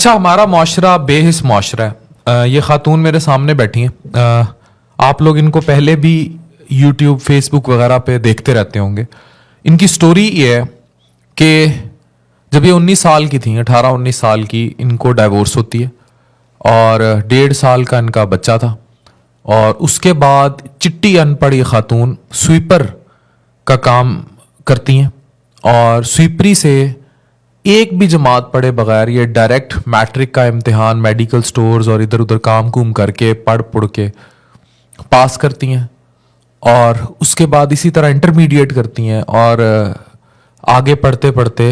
अच्छा, हमारा माशरा बेहिस माशरा है। ये खातून मेरे सामने बैठी हैं। आप लोग इनको पहले भी यूट्यूब फेसबुक वगैरह पे देखते रहते होंगे। इनकी स्टोरी ये है कि जब ये 19 साल की थी, 18-19 साल की, इनको डाइवोर्स होती है और 1.5 साल का इनका बच्चा था। और उसके बाद चिट्टी अनपढ़ ये खातून स्वीपर का काम करती हैं और स्वीपरी से एक भी जमात पढ़े बगैर ये डायरेक्ट मैट्रिक का इम्तिहान मेडिकल स्टोर्स और इधर उधर काम कुम करके पढ़ पुढ़ के पास करती हैं। और उसके बाद इसी तरह इंटरमीडिएट करती हैं और आगे पढ़ते पढ़ते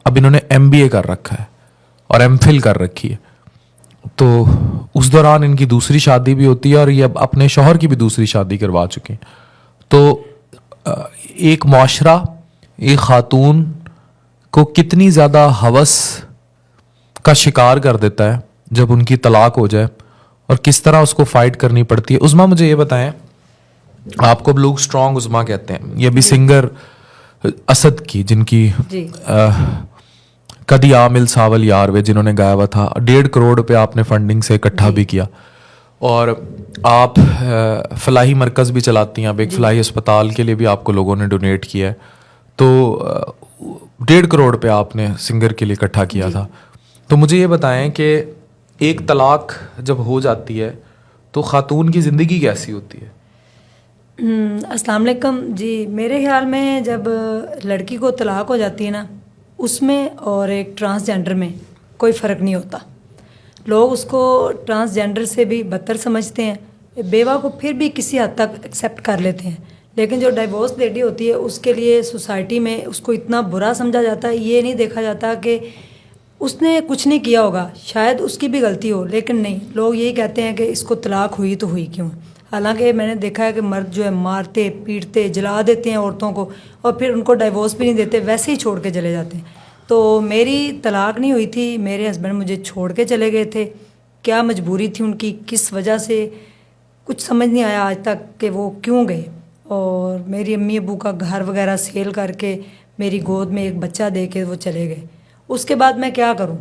अब इन्होंने एमबीए कर रखा है और एमफिल कर रखी है। तो उस दौरान इनकी दूसरी शादी भी होती है और ये अब अपने शौहर की भी दूसरी शादी करवा चुके हैं। तो एक माशरा एक खातून को कितनी ज़्यादा हवस का शिकार कर देता है जब उनकी तलाक हो जाए और किस तरह उसको फाइट करनी पड़ती है। उज़मा, मुझे ये बताएं, आपको अब लोग स्ट्रॉन्ग उज़मा कहते हैं। ये भी सिंगर असद की, जिनकी कदी आमिल सावल यार वे, जिन्होंने गाया हुआ था। 1.5 करोड़ रुपये आपने फंडिंग से इकट्ठा भी किया और आप फलाही मरकज़ भी चलाती हैं। अब एक फलाही अस्पताल के लिए भी आपको लोगों ने डोनेट किया है। तो 1.5 करोड़ रुपये आपने सिंगर के लिए इकट्ठा किया था। तो मुझे ये बताएं कि एक तलाक जब हो जाती है तो ख़ातून की ज़िंदगी कैसी होती है? अस्सलाम वालेकुम जी। मेरे ख्याल में जब लड़की को तलाक हो जाती है ना, उसमें और एक ट्रांसजेंडर में कोई फ़र्क नहीं होता। लोग उसको ट्रांसजेंडर से भी बदतर समझते हैं। बेवा को फिर भी किसी हद तक एक्सेप्ट कर लेते हैं, लेकिन जो डाइवोर्स लेडी होती है उसके लिए सोसाइटी में उसको इतना बुरा समझा जाता है। ये नहीं देखा जाता कि उसने कुछ नहीं किया होगा, शायद उसकी भी गलती हो, लेकिन नहीं, लोग यही कहते हैं कि इसको तलाक हुई तो हुई क्यों। हालांकि मैंने देखा है कि मर्द जो है मारते पीटते जला देते हैं औरतों को और फिर उनको डाइवोर्स भी नहीं देते, वैसे ही छोड़ के चले जाते हैं। तो मेरी तलाक नहीं हुई थी, मेरे हस्बैंड मुझे छोड़ के चले गए थे। क्या मजबूरी थी उनकी, किस वजह से, कुछ समझ नहीं आया आज तक कि वो क्यों गए। और मेरी अम्मी अबू का घर वगैरह सेल करके मेरी गोद में एक बच्चा दे के वो चले गए। उसके बाद मैं क्या करूं?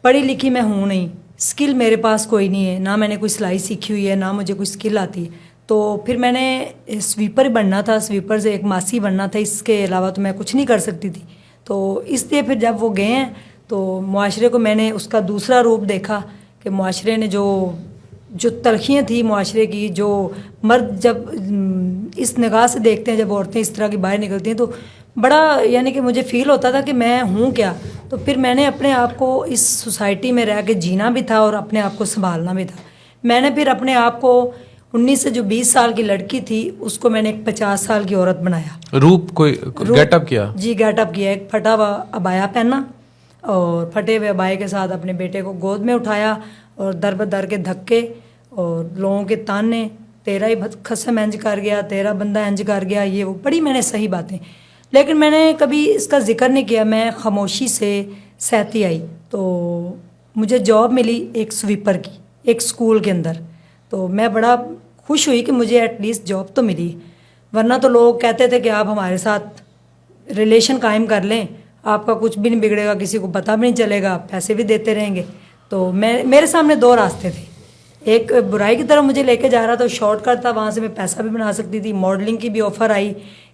पढ़ी लिखी मैं हूं नहीं, स्किल मेरे पास कोई नहीं है, ना मैंने कोई सिलाई सीखी हुई है, ना मुझे कोई स्किल आती है। तो फिर मैंने स्वीपर बनना था, स्वीपर से एक मासी बनना था, इसके अलावा तो मैं कुछ नहीं कर सकती थी। तो इसलिए फिर जब वो गए हैं तो मुआशरे को मैंने उसका दूसरा रूप देखा कि मुआशरे ने जो तलखियाँ थी मुआशरे की, जो मर्द जब इस निगाह से देखते हैं, जब औरतें इस तरह की बाहर निकलती हैं, तो बड़ा यानी कि मुझे फ़ील होता था कि मैं हूँ क्या। तो फिर मैंने अपने आप को इस सोसाइटी में रह के जीना भी था और अपने आप को संभालना भी था। मैंने फिर अपने आप को 19 से जो 20 साल की लड़की थी उसको मैंने एक 50 साल की औरत बनाया। रूप गेटअप किया? जी, गेटअप किया। एक फटा हुआ अबाया पहना और फटे हुए अबाए के साथ अपने बेटे को गोद में उठाया और दर बदर के धक्के और लोगों के ताने, तेरा ही खसम इंज कर गया, तेरा बंदा इंज कर गया, ये वो बड़ी मैंने सही बातें, लेकिन मैंने कभी इसका जिक्र नहीं किया। मैं खामोशी से सहती आई। तो मुझे जॉब मिली एक स्वीपर की, एक स्कूल के अंदर। तो मैं बड़ा खुश हुई कि मुझे एटलीस्ट जॉब तो मिली, वरना तो लोग कहते थे कि आप हमारे साथ रिलेशन कायम कर लें, आपका कुछ भी नहीं बिगड़ेगा, किसी को पता भी नहीं चलेगा, पैसे भी देते रहेंगे। तो मेरे सामने 2 रास्ते थे। एक बुराई की तरफ मुझे लेके जा रहा था, शॉर्टकट था, वहाँ से मैं पैसा भी बना सकती थी। मॉडलिंग की भी ऑफ़र आई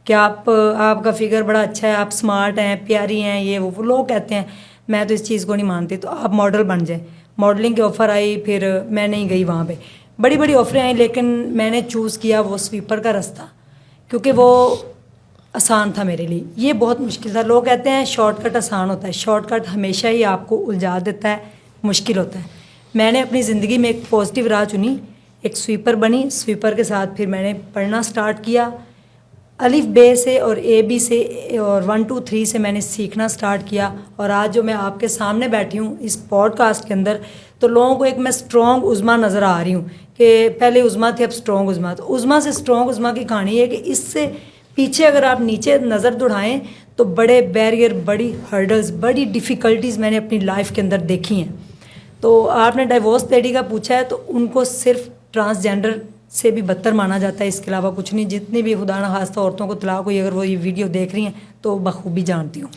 कि आपका फिगर बड़ा अच्छा है, आप स्मार्ट हैं, प्यारी हैं, ये वो लोग कहते हैं। मैं तो इस चीज़ को नहीं मानती, तो आप मॉडल बन जाए। मॉडलिंग की ऑफ़र आई, फिर मैं नहीं गई वहाँ पे। बड़ी बड़ी ऑफ़रें आई, लेकिन मैंने चूज़ किया वो स्वीपर का रास्ता, क्योंकि वो आसान था मेरे लिए। ये बहुत मुश्किल था। लोग कहते हैं शॉर्टकट आसान होता है, शॉर्टकट हमेशा ही आपको उलझा देता है, मुश्किल होता है। मैंने अपनी ज़िंदगी में एक पॉजिटिव राह चुनी, एक स्वीपर बनी। स्वीपर के साथ फिर मैंने पढ़ना स्टार्ट किया, अलिफ बे से और AB से और 1 2 3 से मैंने सीखना स्टार्ट किया। और आज जो मैं आपके सामने बैठी हूँ इस पॉडकास्ट के अंदर, तो लोगों को एक मैं स्ट्रॉन्ग उज़मा नज़र आ रही हूँ कि पहले उज़मा थी, अब स्ट्रॉन्ग उज़मा। तो उज़मा से स्ट्रॉन्ग उज़मा की कहानी है कि इससे पीछे अगर आप नीचे नज़र दौड़ाएँ तो बड़े बैरियर, बड़ी हर्डल्स, बड़ी डिफ़िकल्टीज़ मैंने अपनी लाइफ के अंदर देखी हैं। तो आपने डाइवोर्स लेडी का पूछा है, तो उनको सिर्फ ट्रांसजेंडर से भी बदतर माना जाता है, इसके अलावा कुछ नहीं। जितनी भी खुदा न खास्ता औरतों को तलाक हुई, अगर वो ये वीडियो देख रही हैं तो बखूबी जानती हूँ।